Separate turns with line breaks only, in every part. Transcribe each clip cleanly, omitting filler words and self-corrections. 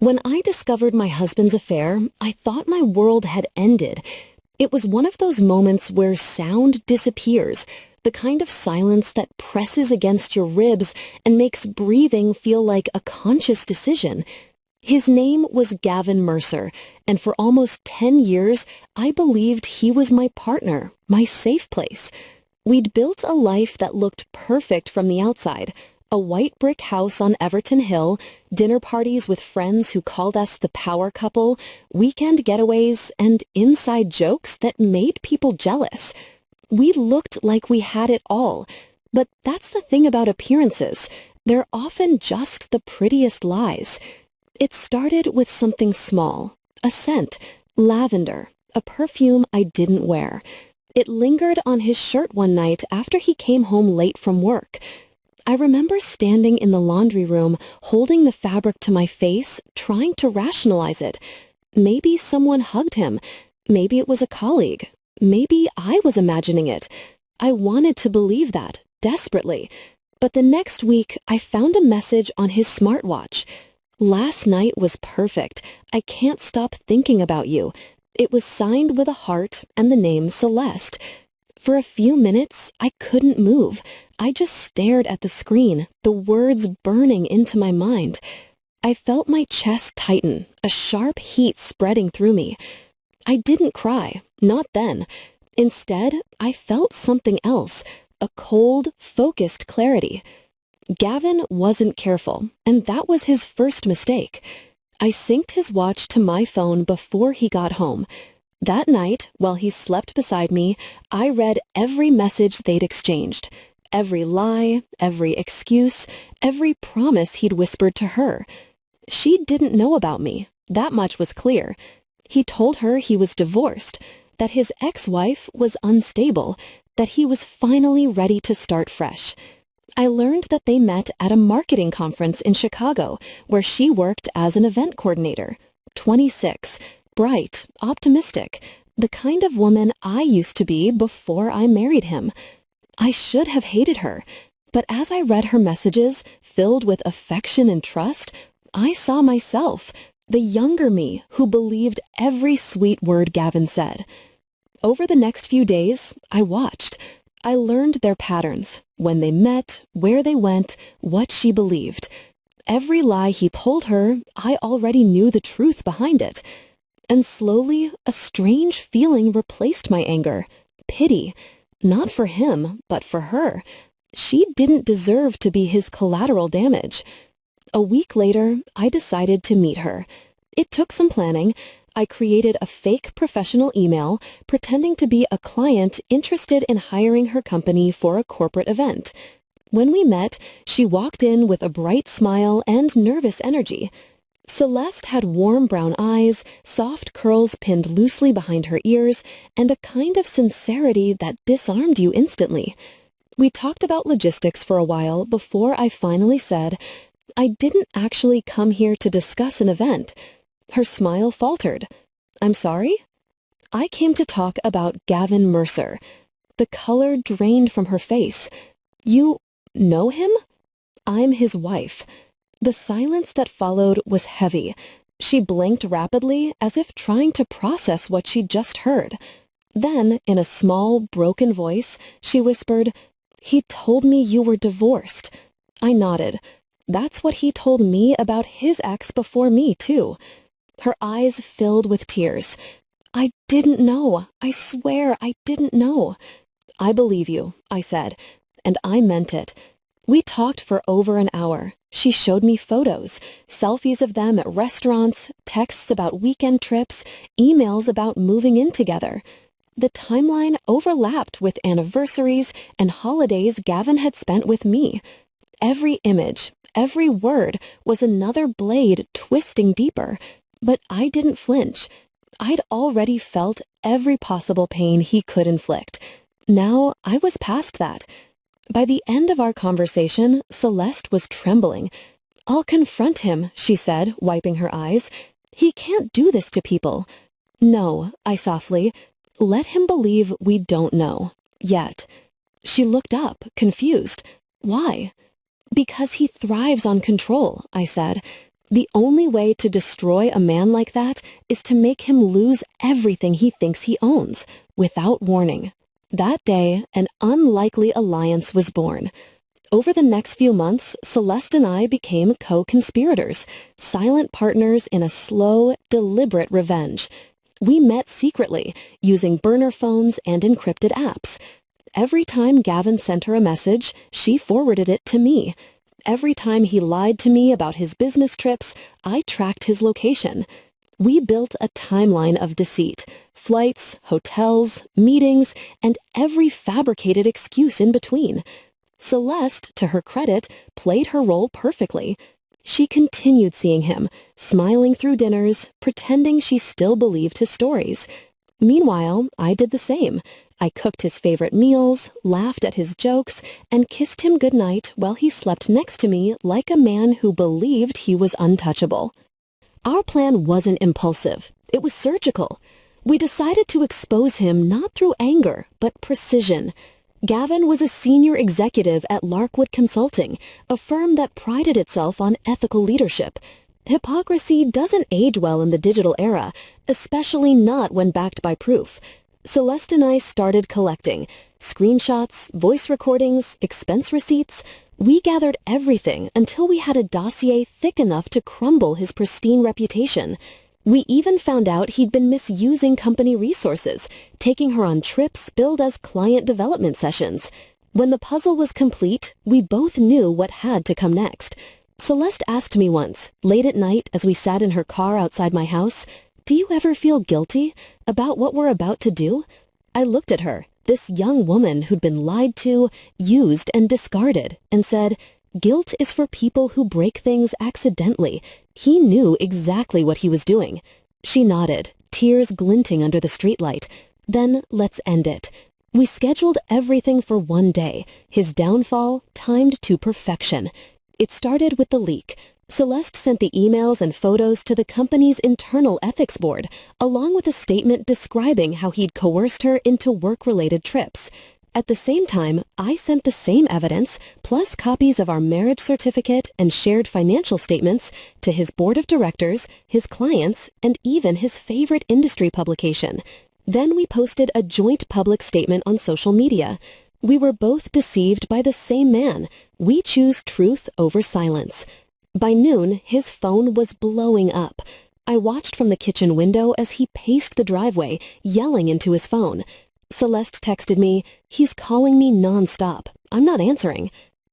When I discovered my husband's affair, I thought my world had ended. It was one of those moments where sound disappears, the kind of silence that presses against your ribs and makes breathing feel like a conscious decision. His name was Gavin Mercer, and for almost 10 years, I believed he was my partner, my safe place. We'd built a life that looked perfect from the outside. A white brick house on Everton Hill, dinner parties with friends who called us the power couple, weekend getaways, and inside jokes that made people jealous. We looked like we had it all, but that's the thing about appearances. They're often just the prettiest lies. It started with something small, a scent, lavender, a perfume I didn't wear. It lingered on his shirt one night after he came home late from work. I remember standing in the laundry room, holding the fabric to my face, trying to rationalize it. Maybe someone hugged him. Maybe it was a colleague. Maybe I was imagining it. I wanted to believe that, desperately. But the next week, I found a message on his smartwatch. "Last night was perfect. I can't stop thinking about you." It was signed with a heart and the name Celeste. For a few minutes, I couldn't move. I just stared at the screen, the words burning into my mind. I felt my chest tighten, a sharp heat spreading through me. I didn't cry, not then. Instead, I felt something else, a cold, focused clarity. Gavin wasn't careful, and that was his first mistake. I synced his watch to my phone before he got home. That night, while he slept beside me, I read every message they'd exchanged. Every lie, every excuse, every promise he'd whispered to her. She didn't know about me. That much was clear. He told her he was divorced, that his ex-wife was unstable, that he was finally ready to start fresh. I learned that they met at a marketing conference in Chicago, where she worked as an event coordinator. 26, bright, optimistic, the kind of woman I used to be before I married him. I should have hated her, but as I read her messages, filled with affection and trust, I saw myself, the younger me who believed every sweet word Gavin said. Over the next few days, I watched. I learned their patterns, when they met, where they went, what she believed. Every lie he told her, I already knew the truth behind it. And slowly, a strange feeling replaced my anger. Pity. Not for him, but for her. She didn't deserve to be his collateral damage. A week later, I decided to meet her. It took some planning. I created a fake professional email, pretending to be a client interested in hiring her company for a corporate event. When we met, she walked in with a bright smile and nervous energy. Celeste had warm brown eyes, soft curls pinned loosely behind her ears, and a kind of sincerity that disarmed you instantly. We talked about logistics for a while before I finally said, "I didn't actually come here to discuss an event." Her smile faltered. "I'm sorry?" "I came to talk about Gavin Mercer." The color drained from her face. "You know him?" "I'm his wife." The silence that followed was heavy. She blinked rapidly, as if trying to process what she'd just heard. Then, in a small, broken voice, she whispered, "He told me you were divorced." I nodded. That's what he told me about his ex before me, too. Her eyes filled with tears. "I didn't know. I swear I didn't know." "I believe you," I said, and I meant it. We talked for over an hour. She showed me photos, selfies of them at restaurants, texts about weekend trips, emails about moving in together. The timeline overlapped with anniversaries and holidays Gavin had spent with me. Every image, every word was another blade twisting deeper, but I didn't flinch. I'd already felt every possible pain he could inflict. Now I was past that. By the end of our conversation, Celeste was trembling. "I'll confront him," she said, wiping her eyes. "He can't do this to people." "No," I softly. "Let him believe we don't know. Yet." She looked up, confused. "Why?" "Because he thrives on control," I said. The only way to destroy a man like that is to make him lose everything he thinks he owns, without warning. That day, an unlikely alliance was born. Over the next few months, Celeste and I became co-conspirators, silent partners in a slow, deliberate revenge. We met secretly, using burner phones and encrypted apps. Every time Gavin sent her a message, she forwarded it to me. Every time he lied to me about his business trips, I tracked his location. We built a timeline of deceit, flights, hotels, meetings, and every fabricated excuse in between. Celeste, to her credit, played her role perfectly. She continued seeing him, smiling through dinners, pretending she still believed his stories. Meanwhile, I did the same. I cooked his favorite meals, laughed at his jokes, and kissed him goodnight while he slept next to me like a man who believed he was untouchable. Our plan wasn't impulsive. It was surgical. We decided to expose him not through anger, but precision. Gavin was a senior executive at Larkwood Consulting, a firm that prided itself on ethical leadership. Hypocrisy doesn't age well in the digital era, especially not when backed by proof. Celeste and I started collecting screenshots, voice recordings, expense receipts. We gathered everything until we had a dossier thick enough to crumble his pristine reputation. We even found out he'd been misusing company resources, taking her on trips billed as client development sessions. When the puzzle was complete, we both knew what had to come next. Celeste asked me once, late at night as we sat in her car outside my house, "Do you ever feel guilty about what we're about to do?" I looked at her, this young woman who'd been lied to, used, and discarded, and said, "Guilt is for people who break things accidentally." He knew exactly what he was doing. She nodded, tears glinting under the streetlight. "Then let's end it." We scheduled everything for one day, his downfall timed to perfection. It started with the leak. Celeste sent the emails and photos to the company's internal ethics board, along with a statement describing how he'd coerced her into work-related trips. At the same time, I sent the same evidence, plus copies of our marriage certificate and shared financial statements, to his board of directors, his clients, and even his favorite industry publication. Then we posted a joint public statement on social media. We were both deceived by the same man. We choose truth over silence. By noon, his phone was blowing up. I watched from the kitchen window as he paced the driveway, yelling into his phone. Celeste texted me, "He's calling me nonstop. I'm not answering."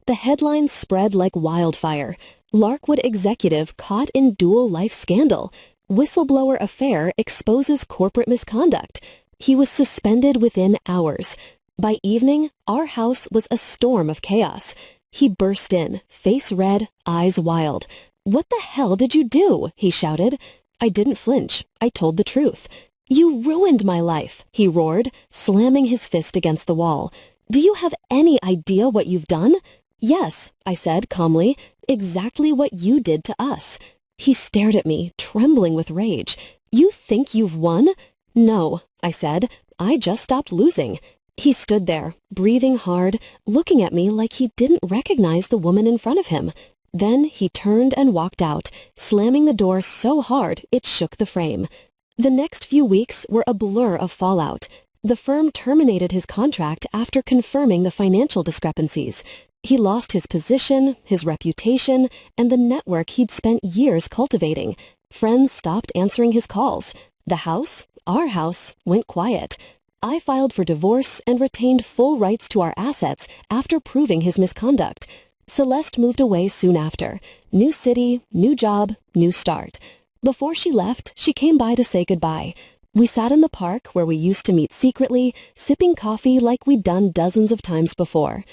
The headlines spread like wildfire. Larkwood executive caught in dual life scandal. Whistleblower affair exposes corporate misconduct. He was suspended within hours. By evening, our house was a storm of chaos. He burst in, face red, eyes wild. "What the hell did you do?" he shouted. I didn't flinch. I told the truth. "You ruined my life," he roared, slamming his fist against the wall. "Do you have any idea what you've done?" "Yes," I said calmly, "exactly what you did to us." He stared at me, trembling with rage. "You think you've won?" "No," I said. "I just stopped losing." He stood there, breathing hard, looking at me like he didn't recognize the woman in front of him. Then he turned and walked out, slamming the door so hard it shook the frame. The next few weeks were a blur of fallout. The firm terminated his contract after confirming the financial discrepancies. He lost his position, his reputation, and the network he'd spent years cultivating. Friends stopped answering his calls. The house, our house, went quiet. I filed for divorce and retained full rights to our assets after proving his misconduct. Celeste moved away soon after. New city, new job, new start. Before she left, she came by to say goodbye. We sat in the park where we used to meet secretly, sipping coffee like we'd done dozens of times before.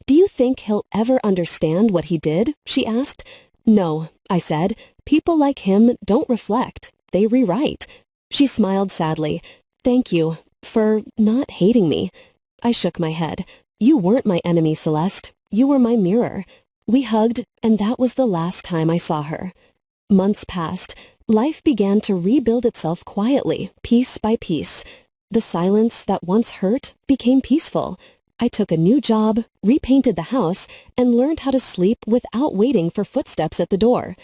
"Do you think he'll ever understand what he did?" she asked. "No," I said. "People like him don't reflect. They rewrite." She smiled sadly. "Thank you for not hating me." I shook my head. "You weren't my enemy, Celeste. You were my mirror." We hugged, and that was the last time I saw her. Months passed. Life began to rebuild itself quietly, piece by piece. The silence that once hurt became peaceful. I took a new job, repainted the house, and learned how to sleep without waiting for footsteps at the door.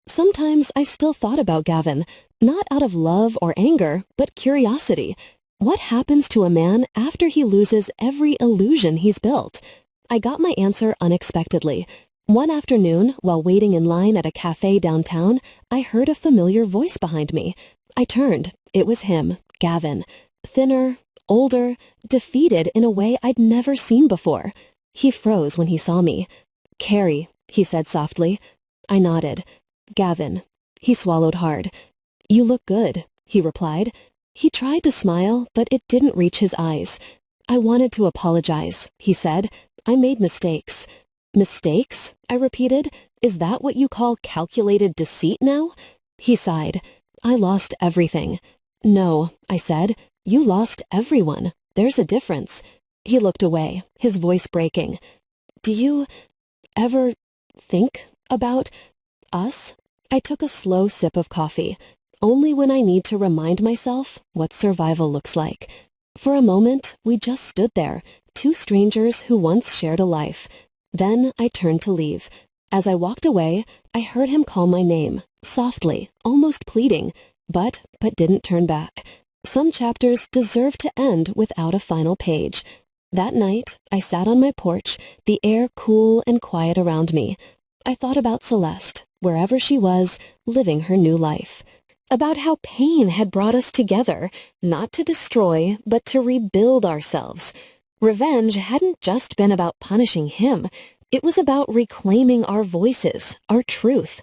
Sometimes I still thought about Gavin, not out of love or anger, but curiosity. What happens to a man after he loses every illusion he's built? I got my answer unexpectedly. One afternoon, while waiting in line at a cafe downtown, I heard a familiar voice behind me. I turned. It was him, Gavin. Thinner, older, defeated in a way I'd never seen before. He froze when he saw me. "Kerrie," he said softly. I nodded. "Gavin." He swallowed hard. "You look good," he replied. He tried to smile, but it didn't reach his eyes. "I wanted to apologize," he said. "I made mistakes." "Mistakes?" I repeated. "Is that what you call calculated deceit now?" He sighed. "I lost everything." "No," I said. "You lost everyone. There's a difference." He looked away, his voice breaking. "Do you ever think about us?" I took a slow sip of coffee. Only when I need to remind myself what survival looks like. For a moment, we just stood there, two strangers who once shared a life. Then I turned to leave. As I walked away, I heard him call my name, softly, almost pleading, but didn't turn back. Some chapters deserve to end without a final page. That night, I sat on my porch, the air cool and quiet around me. I thought about Celeste, wherever she was, living her new life. About how pain had brought us together, not to destroy, but to rebuild ourselves. Revenge hadn't just been about punishing him. It was about reclaiming our voices, our truth.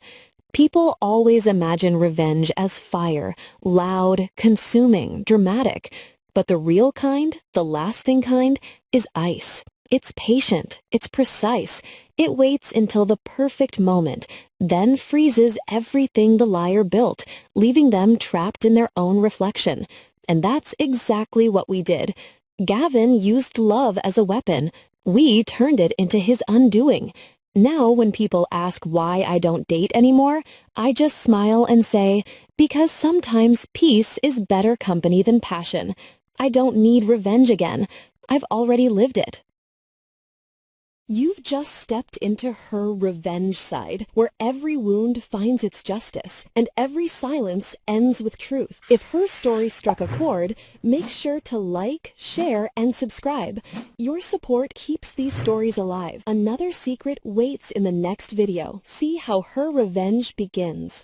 People always imagine revenge as fire, loud, consuming, dramatic. But the real kind, the lasting kind, is ice. It's patient, it's precise. It waits until the perfect moment, then freezes everything the liar built, leaving them trapped in their own reflection. And that's exactly what we did. Gavin used love as a weapon. We turned it into his undoing. Now when people ask why I don't date anymore, I just smile and say, because sometimes peace is better company than passion. I don't need revenge again. I've already lived it. You've just stepped into her revenge side, where every wound finds its justice, and every silence ends with truth. If her story struck a chord, make sure to like, share, and subscribe. Your support keeps these stories alive. Another secret waits in the next video. See how her revenge begins.